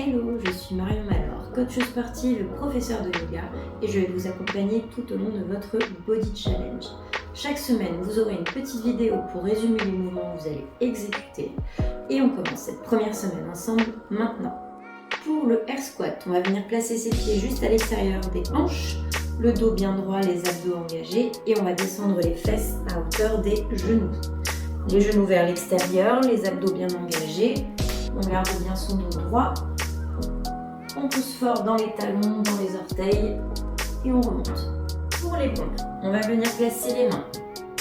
Hello, je suis Marion Malor, coach sportive, professeur de yoga et je vais vous accompagner tout au long de votre Body Challenge. Chaque semaine, vous aurez une petite vidéo pour résumer les mouvements que vous allez exécuter et on commence cette première semaine ensemble maintenant. Pour le air squat, on va venir placer ses pieds juste à l'extérieur des hanches, le dos bien droit, les abdos engagés et on va descendre les fesses à hauteur des genoux. Les genoux vers l'extérieur, les abdos bien engagés, on garde bien son dos droit. On pousse fort dans les talons, dans les orteils et on remonte. Pour les pompes, on va venir placer les mains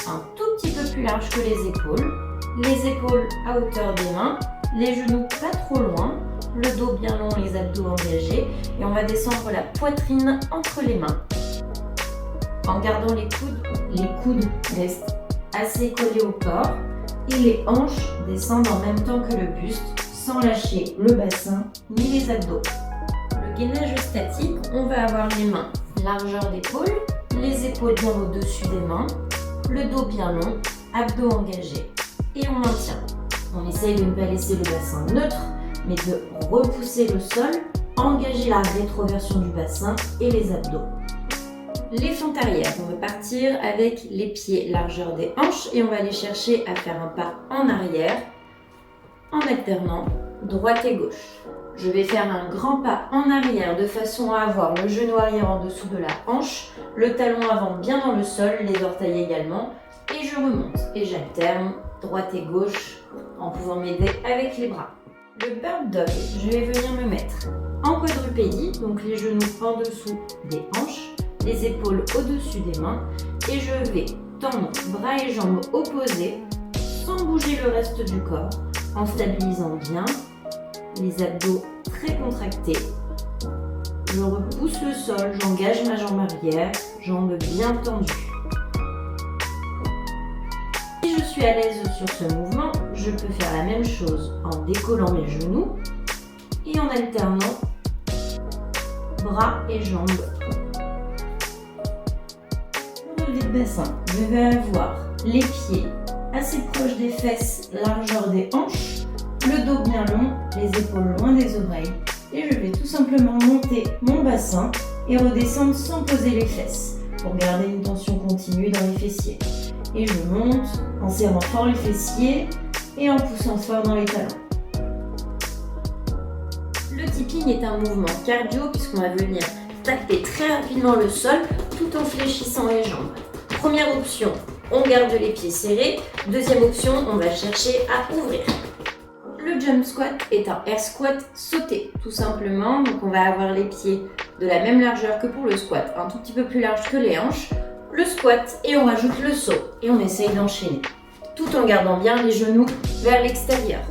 un tout petit peu plus large que les épaules à hauteur des mains, les genoux pas trop loin, le dos bien long, les abdos engagés et on va descendre la poitrine entre les mains. En gardant les coudes restent assez collés au corps et les hanches descendent en même temps que le buste sans lâcher le bassin ni les abdos. Le gainage statique, on va avoir les mains largeur d'épaule, les épaules bien au-dessus des mains, le dos bien long, abdos engagés et on maintient. On essaye de ne pas laisser le bassin neutre mais de repousser le sol, engager la rétroversion du bassin et les abdos. Les fentes arrière, on va partir avec les pieds largeur des hanches et on va aller chercher à faire un pas en arrière en alternant droite et gauche. Je vais faire un grand pas en arrière de façon à avoir le genou arrière en dessous de la hanche, le talon avant bien dans le sol, les orteils également, et je remonte et j'alterne droite et gauche en pouvant m'aider avec les bras. Le bird dog, je vais venir me mettre en quadrupédie, donc les genoux en dessous des hanches, les épaules au-dessus des mains, et je vais tendre bras et jambes opposés sans bouger le reste du corps, en stabilisant bien, les abdos très contractés. Je repousse le sol, j'engage ma jambe arrière, jambes bien tendues. Si je suis à l'aise sur ce mouvement, je peux faire la même chose en décollant mes genoux et en alternant bras et jambes. Pour relever de bassin, je vais avoir les pieds assez proches des fesses, largeur des hanches, le dos bien long, les épaules loin des oreilles et je vais tout simplement monter mon bassin et redescendre sans poser les fesses pour garder une tension continue dans les fessiers. Et je monte en serrant fort les fessiers et en poussant fort dans les talons. Le tipping est un mouvement cardio puisqu'on va venir taper très rapidement le sol tout en fléchissant les jambes. Première option, on garde les pieds serrés. Deuxième option, on va chercher à ouvrir. Le jump squat est un air squat sauté, tout simplement. Donc on va avoir les pieds de la même largeur que pour le squat, un tout petit peu plus large que les hanches. Le squat et on rajoute le saut et on essaye d'enchaîner, tout en gardant bien les genoux vers l'extérieur.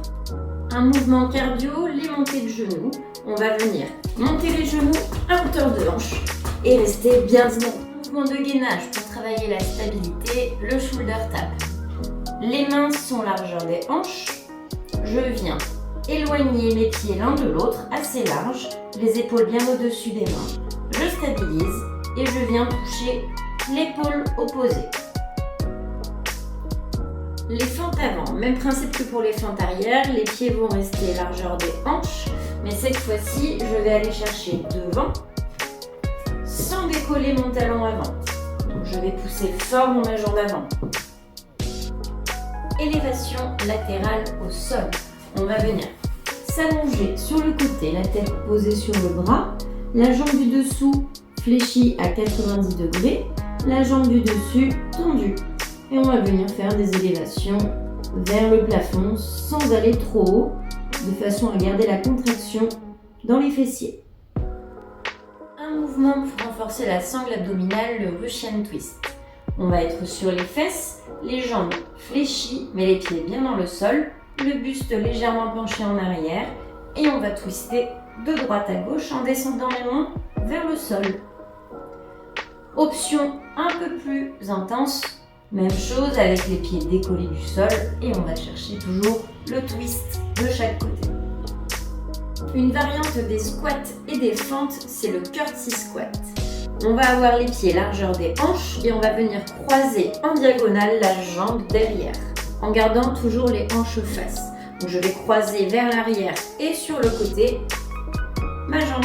Un mouvement cardio, les montées de genoux. On va venir monter les genoux à hauteur de hanche et rester bien dynamique. Mouvement de gainage pour travailler la stabilité, le shoulder tap. Les mains sont largeur des hanches. Je viens éloigner mes pieds l'un de l'autre, assez large, les épaules bien au-dessus des mains. Je stabilise et je viens toucher l'épaule opposée. Les fentes avant, même principe que pour les fentes arrière, les pieds vont rester largeur des hanches, mais cette fois-ci, je vais aller chercher devant sans décoller mon talon avant. Donc je vais pousser fort ma jambe avant. Élévation latérale au sol. On va venir s'allonger sur le côté, la tête posée sur le bras, la jambe du dessous fléchie à 90 degrés, la jambe du dessus tendue. Et on va venir faire des élévations vers le plafond sans aller trop haut, de façon à garder la contraction dans les fessiers. Un mouvement pour renforcer la sangle abdominale, le Russian twist. On va être sur les fesses, les jambes fléchies, mais les pieds bien dans le sol, le buste légèrement penché en arrière et on va twister de droite à gauche en descendant les mains vers le sol. Option un peu plus intense, même chose avec les pieds décollés du sol et on va chercher toujours le twist de chaque côté. Une variante des squats et des fentes, c'est le curtsy squat. On va avoir les pieds largeur des hanches et on va venir croiser en diagonale la jambe derrière, en gardant toujours les hanches face. Donc je vais croiser vers l'arrière et sur le côté ma jambe.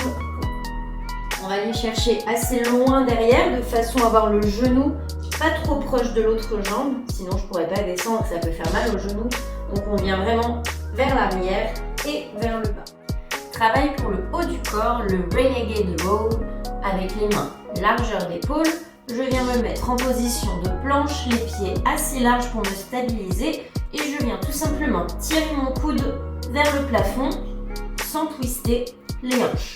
On va aller chercher assez loin derrière de façon à avoir le genou pas trop proche de l'autre jambe, sinon je ne pourrais pas descendre, ça peut faire mal au genou. Donc on vient vraiment vers l'arrière et vers le bas. Travail pour le haut du corps, le Renegade Row, avec les mains largeur d'épaule. Je viens me mettre en position de planche, les pieds assez larges pour me stabiliser et je viens tout simplement tirer mon coude vers le plafond sans twister les hanches.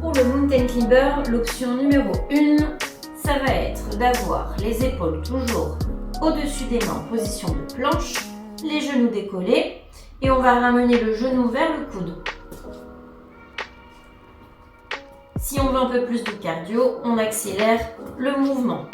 Pour le Mountain Climber, l'option numéro 1, ça va être d'avoir les épaules toujours au-dessus des mains en position de planche, les genoux décollés et on va ramener le genou vers le coude. Si on veut un peu plus de cardio, on accélère le mouvement.